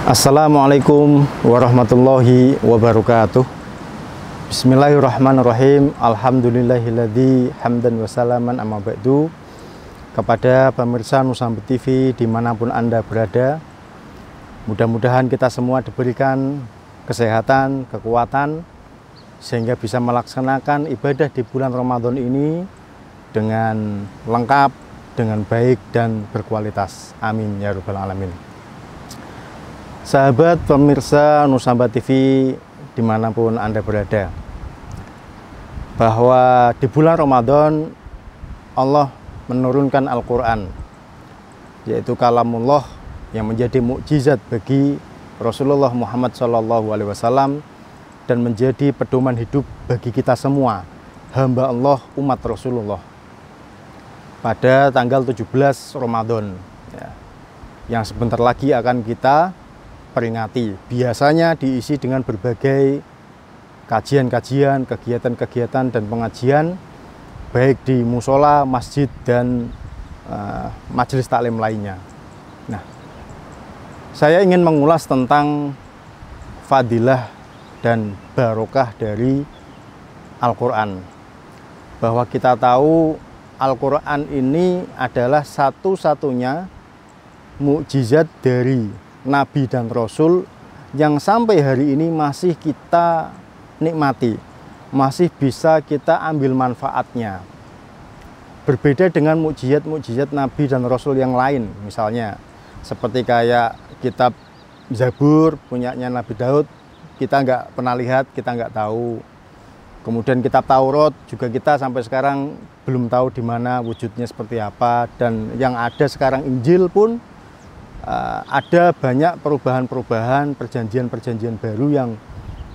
Assalamualaikum warahmatullahi wabarakatuh. Bismillahirrahmanirrahim. Alhamdulillahilladzi hamdan wa salaman amma ba'du. Kepada pemirsa Nusambe TV dimanapun Anda berada, mudah-mudahan kita semua diberikan kesehatan, kekuatan, sehingga bisa melaksanakan ibadah di bulan Ramadan ini dengan lengkap, dengan baik dan berkualitas. Amin ya rabbal alamin. Sahabat pemirsa Nusambe TV dimanapun Anda berada, bahwa di bulan Ramadan Allah menurunkan Al-Quran, yaitu kalamullah yang menjadi mukjizat bagi Rasulullah Muhammad SAW dan menjadi pedoman hidup bagi kita semua, hamba Allah, umat Rasulullah, pada tanggal 17 Ramadan ya, yang sebentar lagi akan kita peringati. Biasanya diisi dengan berbagai kajian-kajian, kegiatan-kegiatan dan pengajian, baik di musola, masjid dan majelis taklim lainnya. Nah, saya ingin mengulas tentang fadilah dan barokah dari Al-Quran, bahwa kita tahu Al-Quran ini adalah satu-satunya mukjizat dari Nabi dan Rasul yang sampai hari ini masih kita nikmati, masih bisa kita ambil manfaatnya. Berbeda dengan mukjizat-mukjizat Nabi dan Rasul yang lain, misalnya seperti kayak kitab Zabur punyanya Nabi Daud, kita nggak pernah lihat, kita nggak tahu. Kemudian kitab Taurat juga kita sampai sekarang belum tahu di mana wujudnya seperti apa. Dan yang ada sekarang Injil pun ada banyak perubahan-perubahan, perjanjian-perjanjian baru yang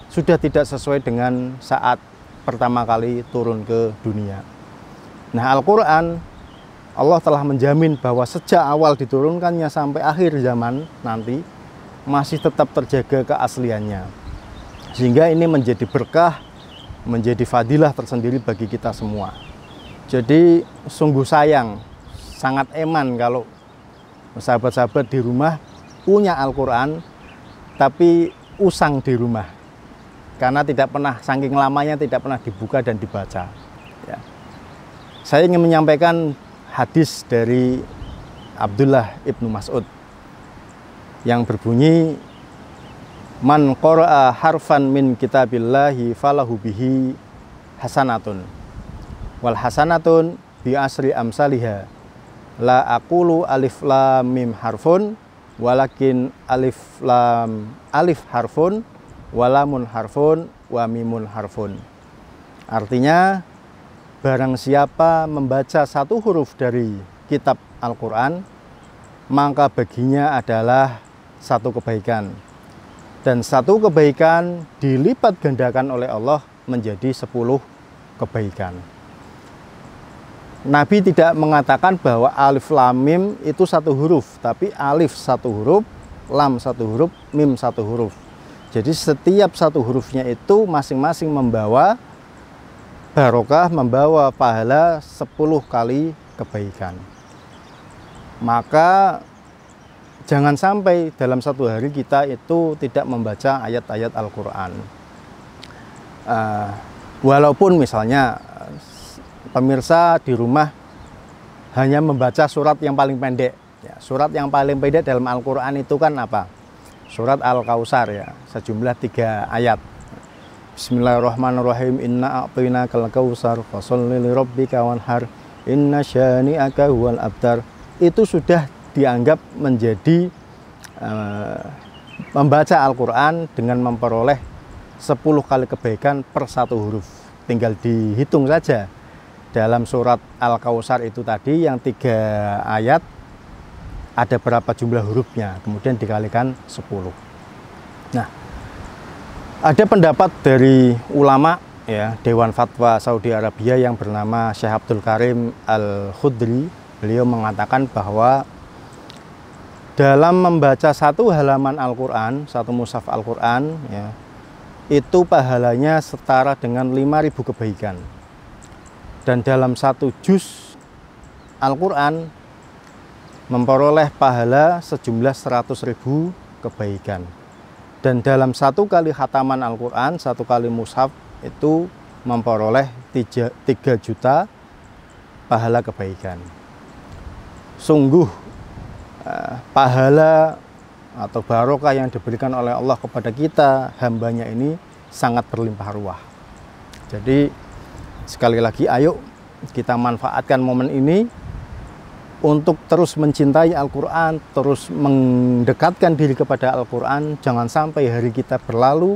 sudah tidak sesuai dengan saat pertama kali turun ke dunia. Nah, Al-Quran, Allah telah menjamin bahwa sejak awal diturunkannya sampai akhir zaman nanti masih tetap terjaga keasliannya. Sehingga ini menjadi berkah, menjadi fadilah tersendiri bagi kita semua. Jadi sungguh sayang, sangat eman kalau sahabat-sahabat di rumah punya Al-Quran tapi usang di rumah karena tidak pernah, saking lamanya tidak pernah dibuka dan dibaca ya. Saya ingin menyampaikan hadis dari Abdullah ibnu Mas'ud yang berbunyi, man qara'a harfan min kitabillahi falahu bihi hasanatun wal hasanatun bi asri amsalihha la aqulu alif lam mim harfun walakin alif harfun walamun harfun wa mimun harfun. Artinya, barang siapa membaca satu huruf dari kitab Al-Quran, maka baginya adalah satu kebaikan, dan satu kebaikan dilipat gandakan oleh Allah menjadi 10 kebaikan. Nabi tidak mengatakan bahwa alif lam mim itu satu huruf, tapi alif satu huruf, lam satu huruf, mim satu huruf. Jadi setiap satu hurufnya itu masing-masing membawa barokah, membawa pahala 10 kali kebaikan. Maka jangan sampai dalam satu hari kita itu tidak membaca ayat-ayat Al-Quran. Walaupun misalnya pemirsa di rumah hanya membaca surat yang paling pendek ya, surat yang paling pendek dalam Al-Quran itu kan apa? Surat Al-Kautsar ya, sejumlah 3 ayat. Bismillahirrahmanirrahim. Inna a'tainakal kautsar fasholli lirabbika wanhar inna syani'aka huwal abtar. Itu sudah dianggap menjadi membaca Al-Quran dengan memperoleh 10 kali kebaikan per satu huruf. Tinggal dihitung saja. Dalam surat Al-Kautsar itu tadi yang 3 ayat ada berapa jumlah hurufnya, kemudian dikalikan 10. Nah, ada pendapat dari ulama ya, Dewan Fatwa Saudi Arabia yang bernama Syekh Abdul Karim Al-Khudri. Beliau mengatakan bahwa dalam membaca satu halaman Al-Quran, satu mushaf Al-Quran ya, itu pahalanya setara dengan 5.000 kebaikan. Dan dalam satu juz Al-Quran memperoleh pahala sejumlah 100.000 kebaikan. Dan dalam satu kali khataman Al-Quran, satu kali mushaf itu memperoleh 3 juta pahala kebaikan. Sungguh pahala atau barokah yang diberikan oleh Allah kepada kita, hambanya ini sangat berlimpah ruah. Jadi sekali lagi ayo kita manfaatkan momen ini untuk terus mencintai Al-Quran, terus mendekatkan diri kepada Al-Quran. Jangan sampai hari kita berlalu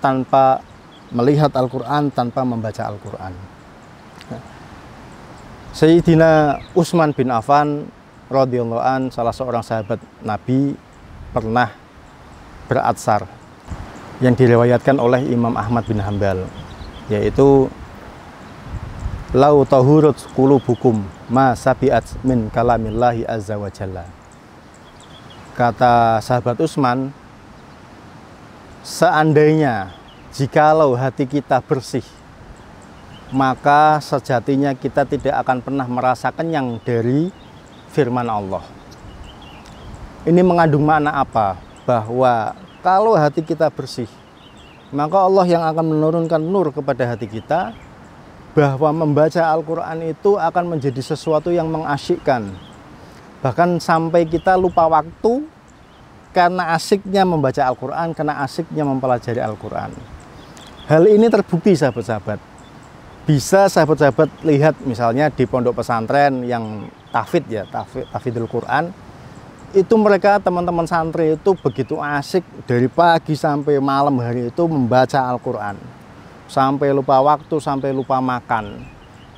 tanpa melihat Al-Quran, tanpa membaca Al-Quran. Sayyidina Utsman bin Affan radhiyallahu an, salah seorang sahabat Nabi, pernah beratsar yang diriwayatkan oleh Imam Ahmad bin Hanbal, yaitu lau tahurat qulubukum ma sabiat min kalamillahi azza wa jalla. Kata sahabat Utsman, seandainya jikalau hati kita bersih, maka sejatinya kita tidak akan pernah merasa kenyang dari firman Allah. Ini mengandung makna apa? Bahwa kalau hati kita bersih, maka Allah yang akan menurunkan nur kepada hati kita, bahwa membaca Al-Quran itu akan menjadi sesuatu yang mengasyikkan. Bahkan sampai kita lupa waktu karena asyiknya membaca Al-Quran, karena asyiknya mempelajari Al-Quran. Hal ini terbukti sahabat-sahabat. Bisa sahabat-sahabat lihat misalnya di pondok pesantren yang tahfidz ya, tahfidzul Quran. Itu mereka teman-teman santri itu begitu asik dari pagi sampai malam hari itu membaca Al-Quran. Sampai lupa waktu, sampai lupa makan.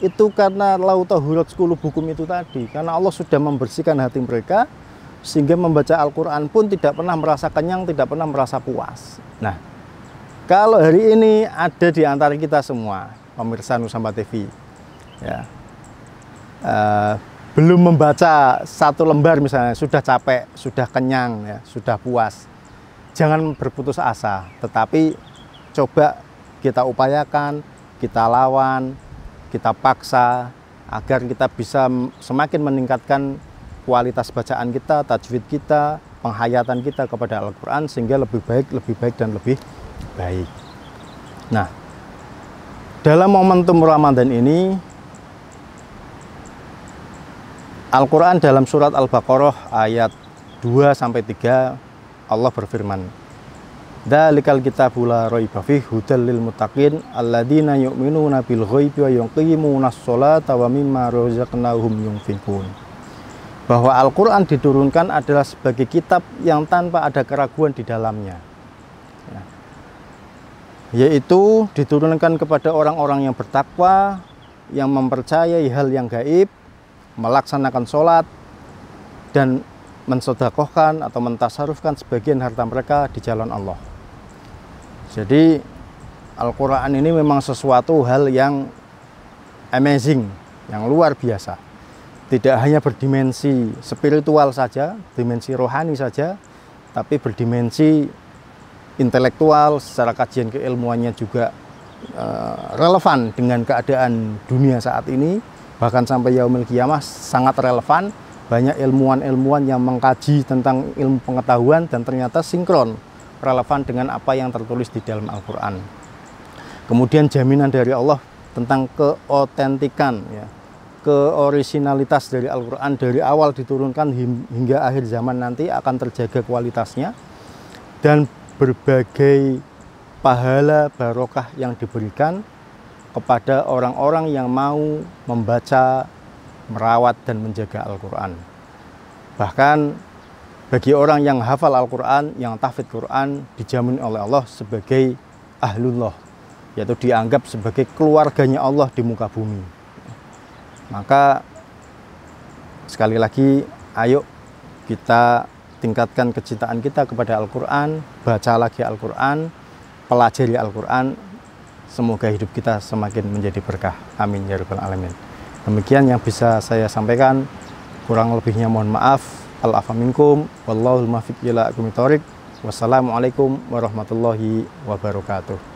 Itu karena lau tahurat qulubukum itu tadi. Karena Allah sudah membersihkan hati mereka, sehingga membaca Al-Quran pun tidak pernah merasa kenyang, tidak pernah merasa puas. Nah, kalau hari ini ada di antara kita semua, pemirsa Nusantara TV, ya, belum membaca satu lembar misalnya, sudah capek, sudah kenyang, ya, sudah puas. Jangan berputus asa, tetapi coba kita upayakan, kita lawan, kita paksa agar kita bisa semakin meningkatkan kualitas bacaan kita, tajwid kita, penghayatan kita kepada Al-Quran sehingga lebih baik dan lebih baik. Nah, dalam momentum Ramadan ini, Al-Quran dalam surat Al-Baqarah ayat 2-3 Allah berfirman, Dzalikal kitabu la raiba fihi hudal lil muttaqin alladzina yu'minuna bil ghaibi wa yuqimunas sholata wa mimma razaqnahum yunfiqun. Bahwa Al-Qur'an diturunkan adalah sebagai kitab yang tanpa ada keraguan di dalamnya. Ya. Yaitu diturunkan kepada orang-orang yang bertakwa, yang mempercayai hal yang gaib, melaksanakan sholat dan mensedekahkan atau mentasarufkan sebagian harta mereka di jalan Allah. Jadi Al-Quran ini memang sesuatu hal yang amazing, yang luar biasa. Tidak hanya berdimensi spiritual saja, dimensi rohani saja, tapi berdimensi intelektual, secara kajian keilmuannya juga relevan dengan keadaan dunia saat ini. Bahkan sampai yaumil qiyamah sangat relevan. Banyak ilmuwan-ilmuwan yang mengkaji tentang ilmu pengetahuan dan ternyata sinkron, relevan dengan apa yang tertulis di dalam Al-Quran. Kemudian jaminan dari Allah tentang keotentikan, ya, keorisinalitas dari Al-Quran dari awal diturunkan hingga akhir zaman nanti akan terjaga kualitasnya, dan berbagai pahala barokah yang diberikan kepada orang-orang yang mau membaca, merawat dan menjaga Al-Quran. Bahkan bagi orang yang hafal Al-Quran, yang tahfidz Quran, dijamin oleh Allah sebagai ahlullah, yaitu dianggap sebagai keluarganya Allah di muka bumi. Maka sekali lagi, ayo kita tingkatkan kecintaan kita kepada Al-Quran, baca lagi Al-Quran, pelajari Al-Quran. Semoga hidup kita semakin menjadi berkah. Amin ya rabbal alamin. Demikian yang bisa saya sampaikan, kurang lebihnya mohon maaf. Al-afa minkum, wallahul muwaffiq ila aqwamit thoriq. Wassalamualaikum warahmatullahi wabarakatuh.